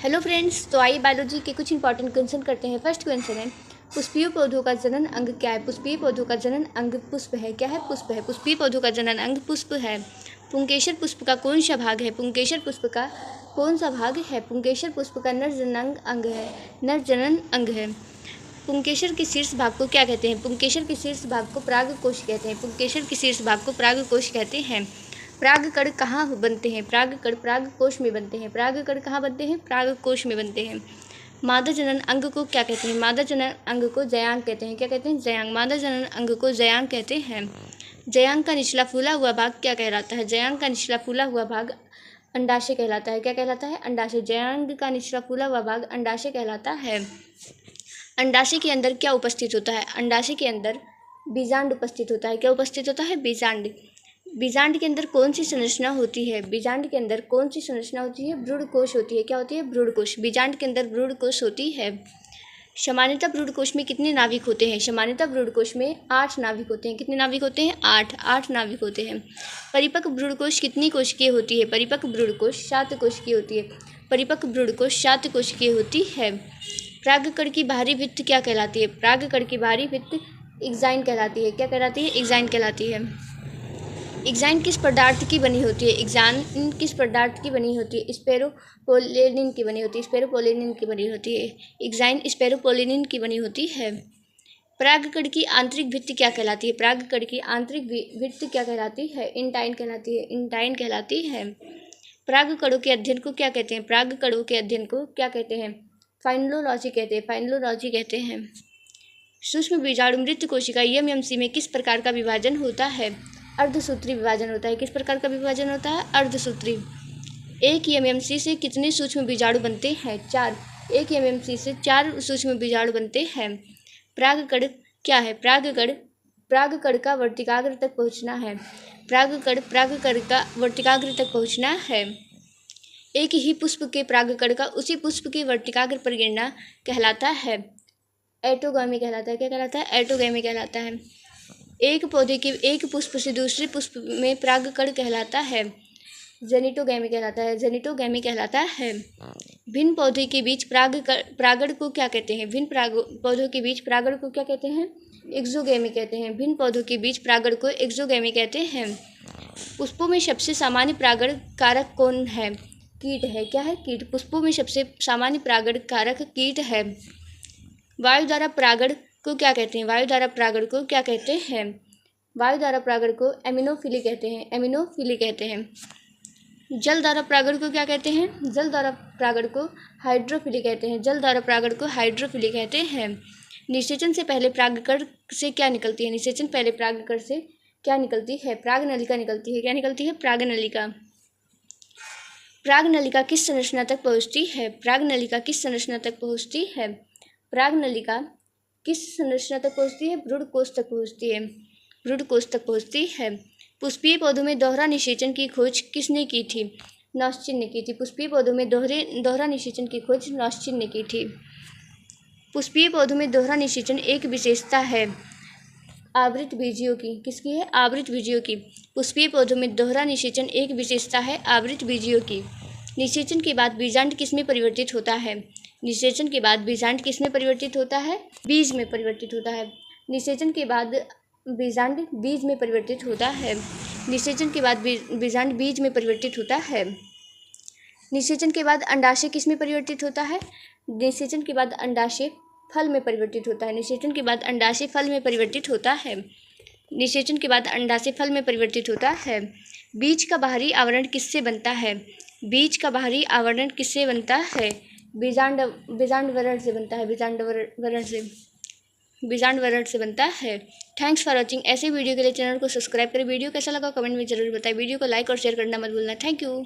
Hello friends, तो आइए biology के कुछ इंपॉर्टेंट क्वेश्चन करते हैं। फर्स्ट क्वेश्चन है, पुष्पीय पौधों का जनन अंग क्या है? पुष्पीय पौधों का जनन अंग पुष्प है। क्या है? पुष्प है। पुष्पीय पौधों का जनन अंग पुष्प है। पुंकेसर पुष्प का कौन सा भाग है? पुंकेसर पुष्प का कौन सा भाग है? पुंकेसर पुष्प का नर जनन अंग है। नर जनन अंग है। पुंकेसर के शीर्ष भाग को क्या कहते हैं? पुंकेसर के शीर्ष भाग को परागकोश कहते हैं। पुंकेसर के शीर्ष भाग को परागकोश कहते हैं। परागकण कहाँ बनते हैं? परागकण परागकोश में बनते हैं। परागकण कहाँ बनते हैं? परागकोश में बनते हैं। मादा जनन अंग को क्या कहते हैं? मादा जनन अंग को जयांग कहते हैं। क्या कहते हैं? जयांग। मादा जनन अंग को जयांग कहते हैं। जयांग का निचला फूला हुआ भाग क्या कहलाता है? जयांग का निचला फूला हुआ भाग अंडाशय कहलाता है। क्या कहलाता है? अंडाशय। जयांग का निचला फूला हुआ भाग अंडाशय कहलाता है। अंडाशय के अंदर क्या उपस्थित होता है? अंडाशय के अंदर बीजांड उपस्थित होता है। क्या उपस्थित होता है? बीजांड। बीजांड के अंदर कौन सी संरचना होती है? बीजांड के अंदर कौन सी संरचना होती है? भ्रूणकोश होती है। क्या होती है? भ्रूणकोश। बीजांड के अंदर भ्रूणकोश होती है। सामान्यतः भ्रूणकोश में कितने नाभिक होते हैं? सामान्यतः भ्रूणकोश में 8 नाभिक होते हैं। कितने नाभिक होते हैं? 8 नाभिक होते हैं। परिपक्व भ्रूणकोश कितनी कोशिकीय होती है? परिपक्व भ्रूणकोश 7 कोशिकीय होती है। परिपक्व भ्रूणकोश 7 कोशिकीय होती है। परागकण की बाहरी भित्ति क्या कहलाती है? परागकण की बाहरी भित्ति एग्जाइन कहलाती है। क्या कहलाती है? एग्जाइन कहलाती है। एग्जाइन किस पदार्थ की बनी होती है? एग्जाइन किस पदार्थ की बनी होती है? स्पेरोपोलेनिन की बनी होती है। स्पेरोपोलेनिन की बनी होती है। एग्जाइन स्पेरोपोलेनिन की बनी होती है। परागकण की आंतरिक भित्ति क्या कहलाती है? परागकण की आंतरिक भित्ति क्या कहलाती है? इंटाइन कहलाती है। इंटाइन कहलाती है। परागकणों के अध्ययन को क्या कहते हैं? परागकणों के अध्ययन को क्या कहते हैं? फाइनोलॉजी कहते हैं। फाइनोलॉजी कहते हैं। सूक्ष्म बीजाणु मृत कोशिका एमएमसी में किस प्रकार का विभाजन होता है? अर्धसूत्री विभाजन होता है। किस प्रकार का विभाजन होता है? अर्धसूत्री। एक एमएमसी से कितने सूक्ष्म बीजाणु बनते हैं? 4। एक एमएमसी से 4 सूक्ष्म बीजाणु बनते हैं। परागकण क्या है? परागकण का वर्तिकाग्र तक पहुंचना है। परागकण का वर्तिकाग्र तक पहुंचना है। एक ही पुष्प के परागकण का उसी पुष्प के वर्तिकाग्र पर गिरना कहलाता है एटोगामी कहलाता है। क्या कहलाता है? एटोगामी कहलाता है। एक पौधे के एक पुष्प से दूसरे पुष्प में परागकण कहलाता है जेनिटोगैमी कहलाता है। जेनिटोगैमी कहलाता है। भिन्न पौधे के बीच परागण को क्या कहते हैं? भिन्न पौधों के बीच परागण को क्या कहते हैं? एक्सोगैमी कहते हैं। भिन्न पौधों के बीच परागण को एक्सोगैमी कहते हैं। पुष्पों में सबसे सामान्य परागण कारक कौन है? कीट है। क्या है? कीट। पुष्पों में सबसे सामान्य परागण कारक कीट है। वायु द्वारा परागण को क्या कहते हैं? वायु द्वारा परागण को क्या कहते हैं? वायु द्वारा परागण को एमिनोफिली कहते हैं। एमिनोफिली कहते हैं। जल द्वारा परागण को क्या कहते हैं? जल द्वारा परागण को हाइड्रोफिली कहते हैं। जल द्वारा परागण को हाइड्रोफिली कहते हैं। निषेचन से पहले परागकण से क्या निकलती है? निषेचन पहले परागकण से क्या निकलती है? परागनलिका निकलती है। क्या निकलती है? परागनलिका। परागनलिका किस संरचना तक पहुँचती है? परागनलिका किस संरचना तक पहुँचती है? परागनलिका किस संरचना तक पहुँचती है? भ्रूणकोश तक पहुँचती है। भ्रूणकोश तक पहुँचती है। पुष्पीय पौधों में दोहरा निषेचन की खोज किसने की थी? नॉस्चिन ने की थी। पुष्पीय पौधों में दोहरा निषेचन की खोज नॉस्चिन ने की थी। पुष्पीय पौधों में दोहरा निषेचन एक विशेषता है आवृत बीजियों की। किसकी है? आवृत बीजियों की। पुष्पीय पौधों में दोहरा निषेचन एक विशेषता है आवृत बीजियों की। निषेचन के बाद बीजांड किसमें परिवर्तित होता है? निषेचन के बाद बीजांड किसमें परिवर्तित होता है? बीज में परिवर्तित होता है। निषेचन के बाद बीजांड बीज में परिवर्तित होता है। निषेचन के बाद बीजांड बीज में परिवर्तित होता है। निषेचन के बाद अंडाशय किसमें परिवर्तित होता है? निषेचन के बाद अंडाशय फल में परिवर्तित होता है। निषेचन के बाद अंडाशय फल में परिवर्तित होता है। निषेचन के बाद अंडाशय फल में परिवर्तित होता है। बीज का बाहरी आवरण किससे बनता है? बीज का बाहरी आवरण किससे बनता है? बीजांडवरण से बनता है। बीजांडवरण से बनता है। Thanks for watching. ऐसे वीडियो के लिए चैनल को सब्सक्राइब करें। वीडियो कैसा लगा कमेंट में जरूर बताएं। वीडियो को लाइक और शेयर करना मत भूलना। Thank you.